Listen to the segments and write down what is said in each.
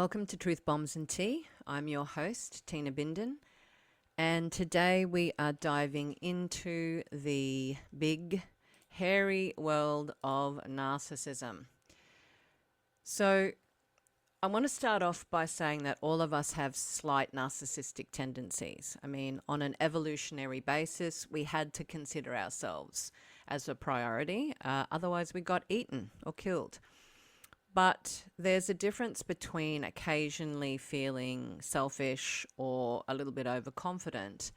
Welcome to Truthbombs&Tea. I'm your host, Tina Bindon, and today we are diving into the big, hairy world of narcissism. So I want to start off by saying that all of us have slight narcissistic tendencies. I mean, on an evolutionary basis, we had to consider ourselves as a priority, otherwise we got eaten or killed. But there's a difference between occasionally feeling selfish or a little bit overconfident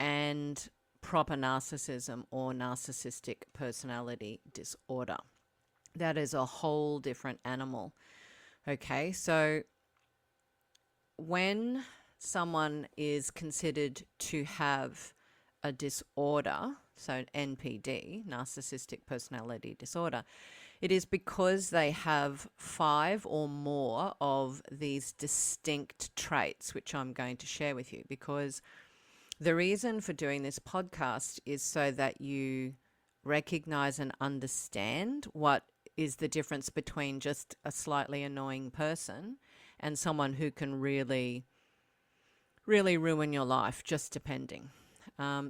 and proper narcissism or narcissistic personality disorder. That is a whole different animal. Okay, so when someone is considered to have a disorder, so NPD, Narcissistic Personality Disorder, it is because they have 5 or more of these distinct traits, which I'm going to share with you. Because the reason for doing this podcast is so that you recognize and understand what is the difference between just a slightly annoying person and someone who can really ruin your life, just depending.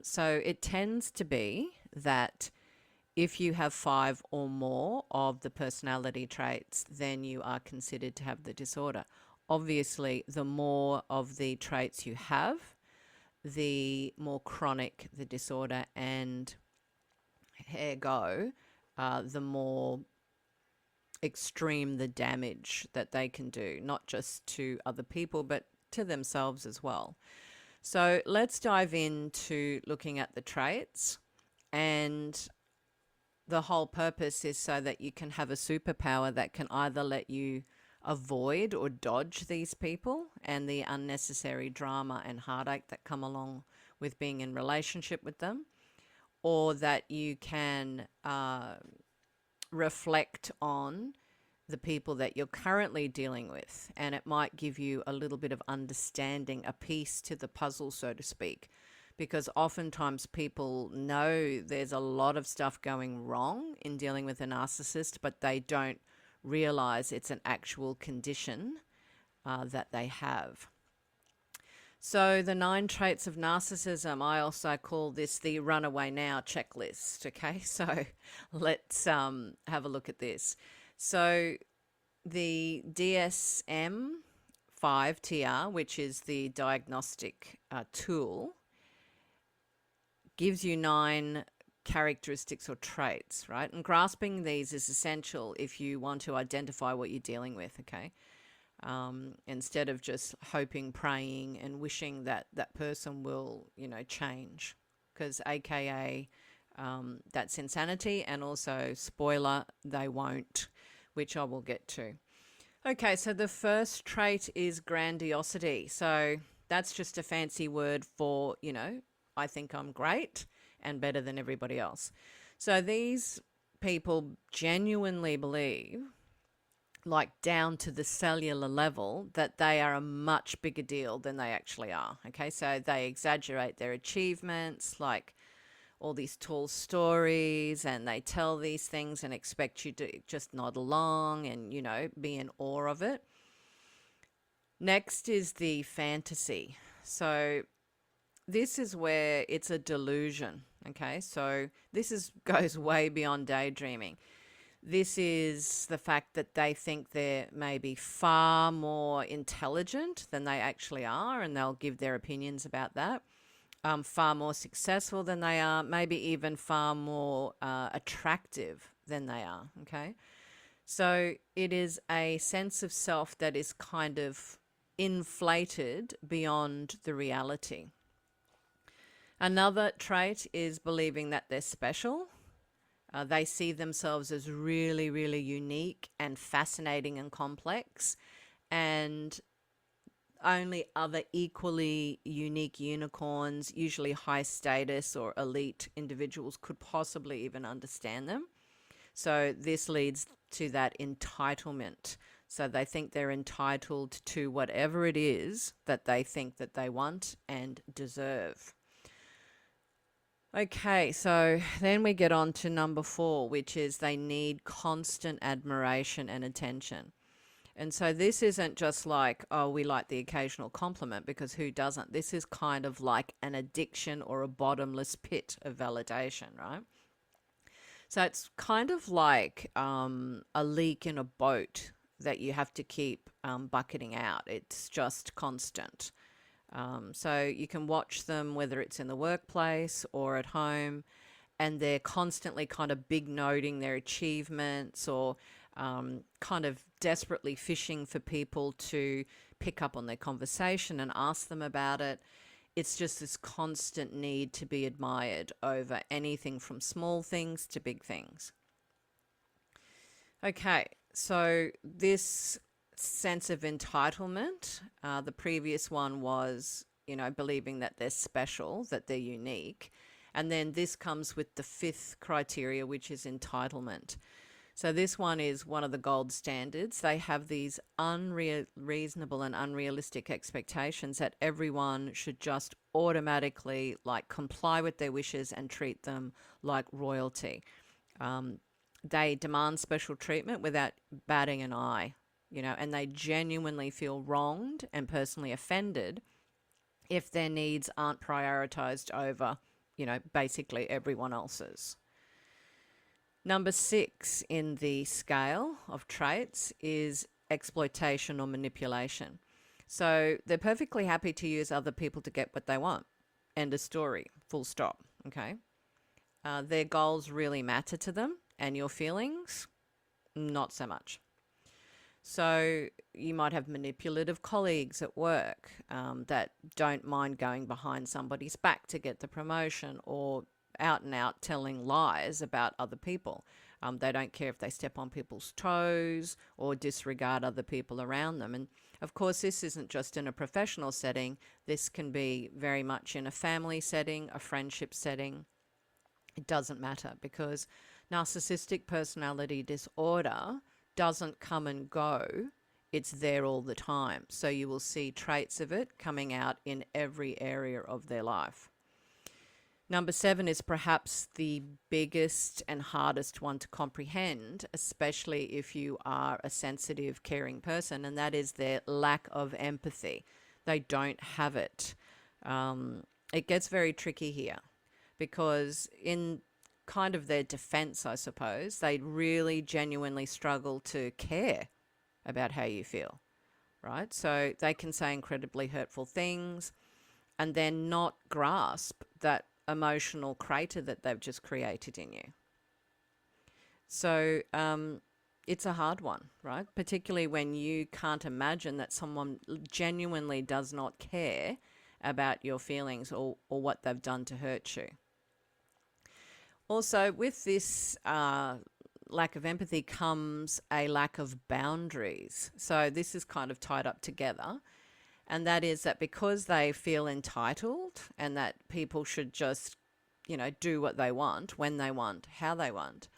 So it tends to be that if you have 5 or more of the personality traits, then you are considered to have the disorder. Obviously, the more of the traits you have, the more chronic the disorder, and ergo, the more extreme the damage that they can do, not just to other people, but to themselves as well. So let's dive into looking at the traits, and the whole purpose is so that you can have a superpower that can either let you avoid or dodge these people and the unnecessary drama and heartache that come along with being in relationship with them, or that you can reflect on the people that you're currently dealing with, and it might give you a little bit of understanding, a piece to the puzzle, so to speak. Because oftentimes people know there's a lot of stuff going wrong in dealing with a narcissist, but they don't realize it's an actual condition that they have. So the 9 traits of narcissism, I also call this the runaway now checklist. Okay, so let's have a look at this. So the DSM-5 TR, which is the diagnostic tool, gives you 9 characteristics or traits, right? And grasping these is essential if you want to identify what you're dealing with, okay? Instead of just hoping, praying, and wishing that that person will, change. Because AKA, that's insanity, and also, spoiler, they won't, which I will get to. Okay, so the first trait is grandiosity. So that's just a fancy word for, I think I'm great and better than everybody else. So these people genuinely believe, like down to the cellular level, that they are a much bigger deal than they actually are. Okay, so they exaggerate their achievements, like all these tall stories, and they tell these things and expect you to just nod along and, be in awe of it. Next is the fantasy. So this is where it's a delusion, okay? So this goes way beyond daydreaming. This is the fact that they think they're maybe far more intelligent than they actually are, and they'll give their opinions about that. Far more successful than they are, maybe even far more attractive than they are, okay? So it is a sense of self that is kind of inflated beyond the reality. Another trait is believing that they're special. They see themselves as really, really unique and fascinating and complex, and only other equally unique unicorns, usually high status or elite individuals, could possibly even understand them. So this leads to that entitlement. So they think they're entitled to whatever it is that they think that they want and deserve. Okay, so then we get on to number 4, which is they need constant admiration and attention. And so this isn't just like, oh, we like the occasional compliment, because who doesn't? This is kind of like an addiction or a bottomless pit of validation, right? So it's kind of like a leak in a boat that you have to keep bucketing out. It's just constant. So you can watch them, whether it's in the workplace or at home, and they're constantly kind of big noting their achievements, or kind of desperately fishing for people to pick up on their conversation and ask them about it. It's just this constant need to be admired over anything from small things to big things. Okay, so this sense of entitlement, the previous one was, believing that they're special, that they're unique. And then this comes with the fifth criteria, which is entitlement. So this one is one of the gold standards. They have these unreasonable and unrealistic expectations that everyone should just automatically comply with their wishes and treat them like royalty. They demand special treatment without batting an eye, and they genuinely feel wronged and personally offended if their needs aren't prioritized over, basically everyone else's. Number 6 in the scale of traits is exploitation or manipulation. So they're perfectly happy to use other people to get what they want. End of story. Full stop. Okay. Their goals really matter to them, and your feelings, not so much. So you might have manipulative colleagues at work that don't mind going behind somebody's back to get the promotion, or out and out telling lies about other people. They don't care if they step on people's toes or disregard other people around them. And of course, this isn't just in a professional setting. This can be very much in a family setting, a friendship setting. It doesn't matter, because narcissistic personality disorder doesn't come and go. It's there all the time. So you will see traits of it coming out in every area of their life. Number 7 is perhaps the biggest and hardest one to comprehend, especially if you are a sensitive, caring person, and that is their lack of empathy. They don't have it. It gets very tricky here, because in kind of their defense, I suppose, they really genuinely struggle to care about how you feel, right? So they can say incredibly hurtful things and then not grasp that emotional crater that they've just created in you. So it's a hard one, right? Particularly when you can't imagine that someone genuinely does not care about your feelings or what they've done to hurt you. Also, with this lack of empathy comes a lack of boundaries. So this is kind of tied up together. And that is that because they feel entitled and that people should just, do what they want, when they want, how they want,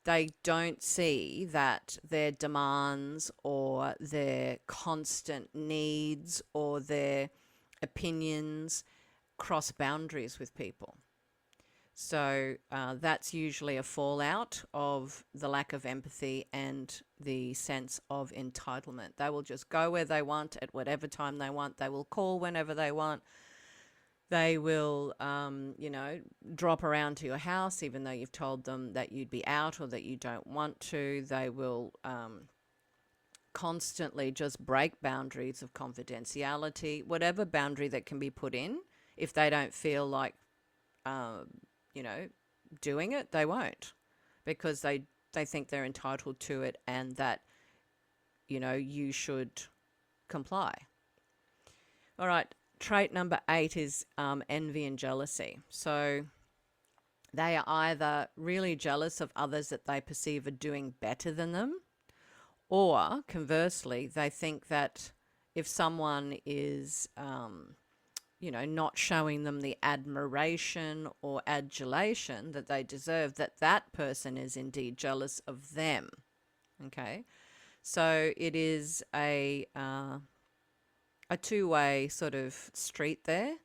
they don't see that their demands or their constant needs or their opinions cross boundaries with people. So that's usually a fallout of the lack of empathy and the sense of entitlement. They will just go where they want at whatever time they want. They will call whenever they want. They will, drop around to your house even though you've told them that you'd be out or that you don't want to. They will constantly just break boundaries of confidentiality, whatever boundary that can be put in. If they don't feel like doing it, they won't, because they think they're entitled to it and that, you should comply. All right. Trait number 8 is envy and jealousy. So they are either really jealous of others that they perceive are doing better than them, or conversely, they think that if someone is not showing them the admiration or adulation that they deserve, that person is indeed jealous of them. Okay, so it is a two-way sort of street there.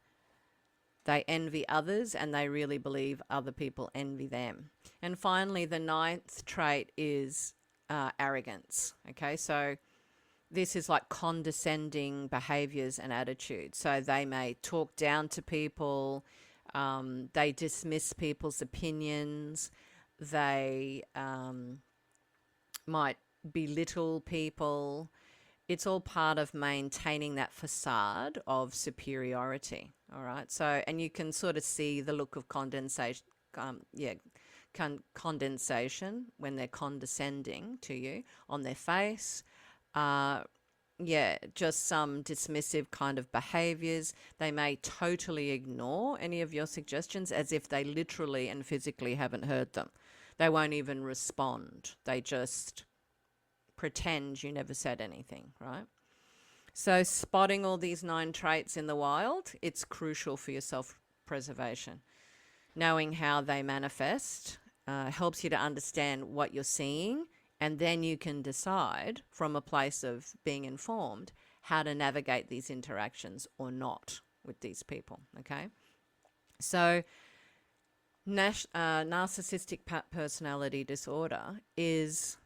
They envy others and they really believe other people envy them. And finally, the 9th trait is arrogance. Okay, so this is like condescending behaviors and attitudes. So they may talk down to people, they dismiss people's opinions, they might belittle people. It's all part of maintaining that facade of superiority. All right. So, and you can sort of see the look of condensation, condensation when they're condescending to you on their face. Just some dismissive kind of behaviors. They may totally ignore any of your suggestions as if they literally and physically haven't heard them. They won't even respond. They just pretend you never said anything, right? So spotting all these 9 traits in the wild, it's crucial for your self-preservation. Knowing how they manifest helps you to understand what you're seeing, and then you can decide from a place of being informed how to navigate these interactions or not with these people, okay? So narcissistic personality disorder is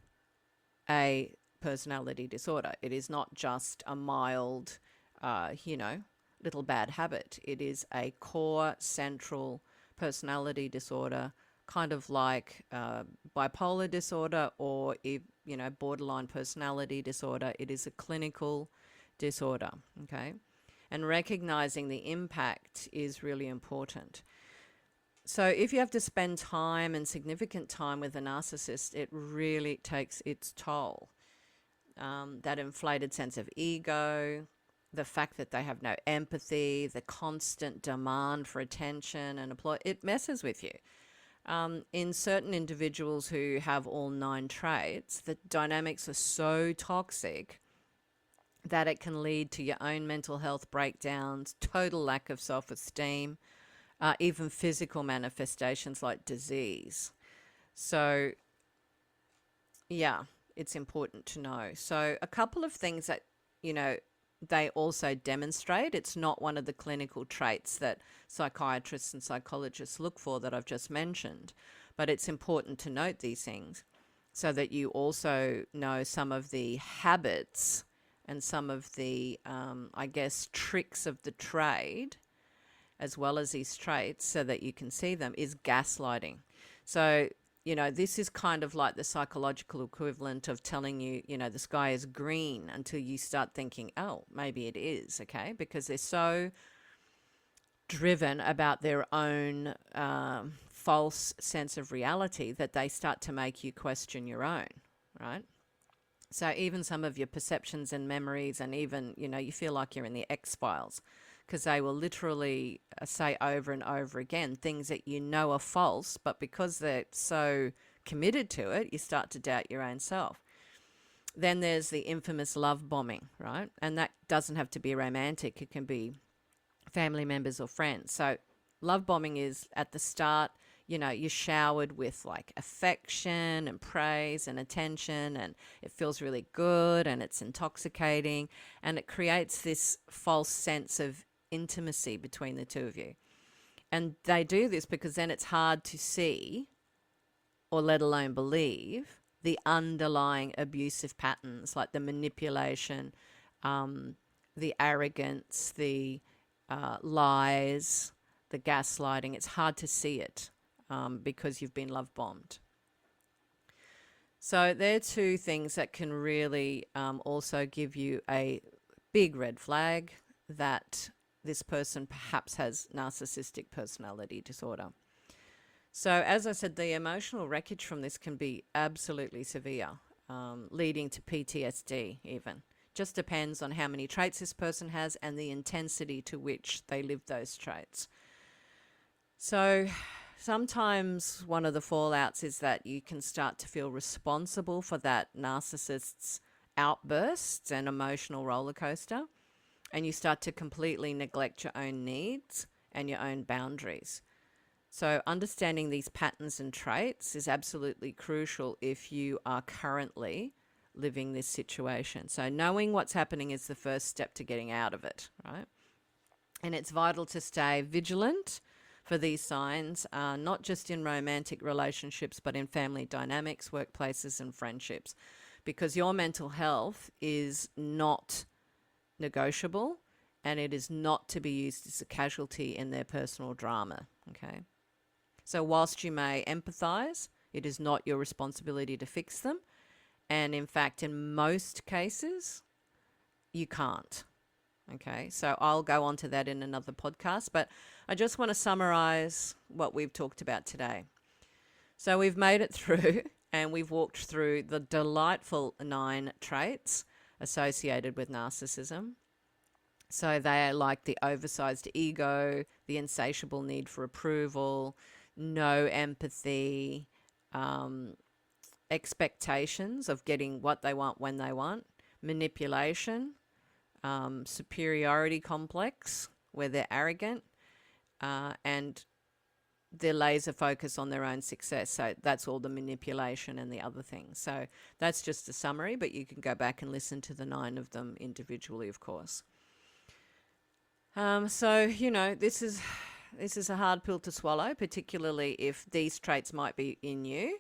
a personality disorder. It is not just a mild, little bad habit. It is a core central personality disorder, kind of like bipolar disorder or, borderline personality disorder. It is a clinical disorder, okay? And recognizing the impact is really important. So if you have to spend time and significant time with a narcissist, it really takes its toll. That inflated sense of ego, the fact that they have no empathy, the constant demand for attention and applause, it messes with you. In certain individuals who have all 9 traits, the dynamics are so toxic that it can lead to your own mental health breakdowns, total lack of self-esteem, even physical manifestations like disease. So, yeah, it's important to know. So a couple of things that, they also demonstrate. It's not one of the clinical traits that psychiatrists and psychologists look for that I've just mentioned, but it's important to note these things so that you also know some of the habits and some of the, tricks of the trade, as well as these traits, so that you can see them, is gaslighting. So, this is kind of like the psychological equivalent of telling you, the sky is green until you start thinking, oh, maybe it is, okay? Because they're so driven about their own false sense of reality that they start to make you question your own, right? So even some of your perceptions and memories, and even, you feel like you're in the X-Files, because they will literally say over and over again things that are false, but because they're so committed to it, you start to doubt your own self. Then there's the infamous love bombing, right? And that doesn't have to be romantic. It can be family members or friends. So love bombing is at the start, you're showered with like affection and praise and attention, and it feels really good and it's intoxicating, and it creates this false sense of intimacy between the two of you. And they do this because then it's hard to see, or let alone believe, the underlying abusive patterns like the manipulation, the arrogance, the lies, the gaslighting. It's hard to see it because you've been love bombed. So they're 2 things that can really also give you a big red flag that this person perhaps has narcissistic personality disorder. So as I said, the emotional wreckage from this can be absolutely severe, leading to PTSD even. Just depends on how many traits this person has and the intensity to which they live those traits. So sometimes one of the fallouts is that you can start to feel responsible for that narcissist's outbursts and emotional roller coaster, and you start to completely neglect your own needs and your own boundaries. So understanding these patterns and traits is absolutely crucial if you are currently living this situation. So knowing what's happening is the first step to getting out of it, right? And it's vital to stay vigilant for these signs, not just in romantic relationships, but in family dynamics, workplaces, and friendships. because your mental health is not negotiable, and it is not to be used as a casualty in their personal drama, okay? So whilst you may empathize, it is not your responsibility to fix them. And in fact, in most cases, you can't. Okay, so I'll go on to that in another podcast, but I just want to summarize what we've talked about today. So we've made it through and we've walked through the delightful 9 traits associated with narcissism. So they are like the oversized ego, the insatiable need for approval, no empathy, expectations of getting what they want when they want, manipulation, superiority complex where they're arrogant, and their laser focus on their own success. So that's all the manipulation and the other things. So that's just a summary, but you can go back and listen to the 9 of them individually, of course. So, you know, this is a hard pill to swallow, particularly if these traits might be in you,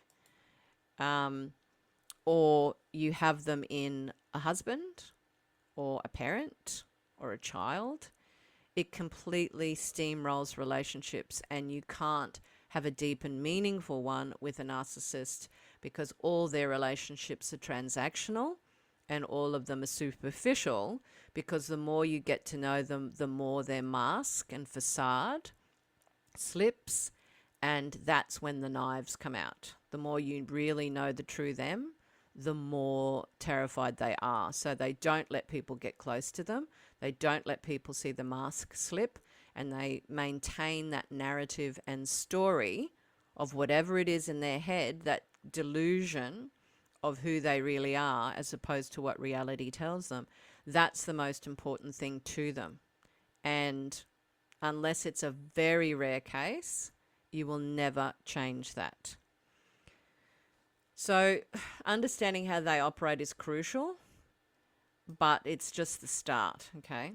or you have them in a husband or a parent or a child. It completely steamrolls relationships, and you can't have a deep and meaningful one with a narcissist because all their relationships are transactional and all of them are superficial, because the more you get to know them, the more their mask and facade slips, and that's when the knives come out. The more you really know the true them, the more terrified they are. So they don't let people get close to them. They don't let people see the mask slip, and they maintain that narrative and story of whatever it is in their head, that delusion of who they really are as opposed to what reality tells them. That's the most important thing to them. And unless it's a very rare case, you will never change that. So understanding how they operate is crucial, but it's just the start, okay?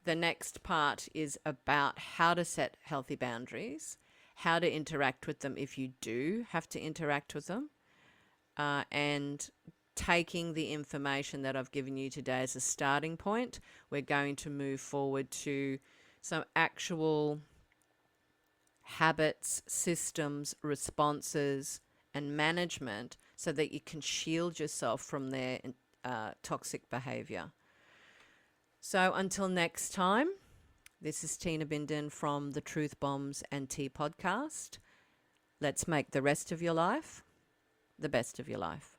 The next part is about how to set healthy boundaries, how to interact with them if you do have to interact with them, and taking the information that I've given you today as a starting point. We're going to move forward to some actual habits, systems, responses, and management so that you can shield yourself from their toxic behavior. So until next time, this is Tina Bindon from the Truthbombs&Tea podcast. Let's make the rest of your life the best of your life.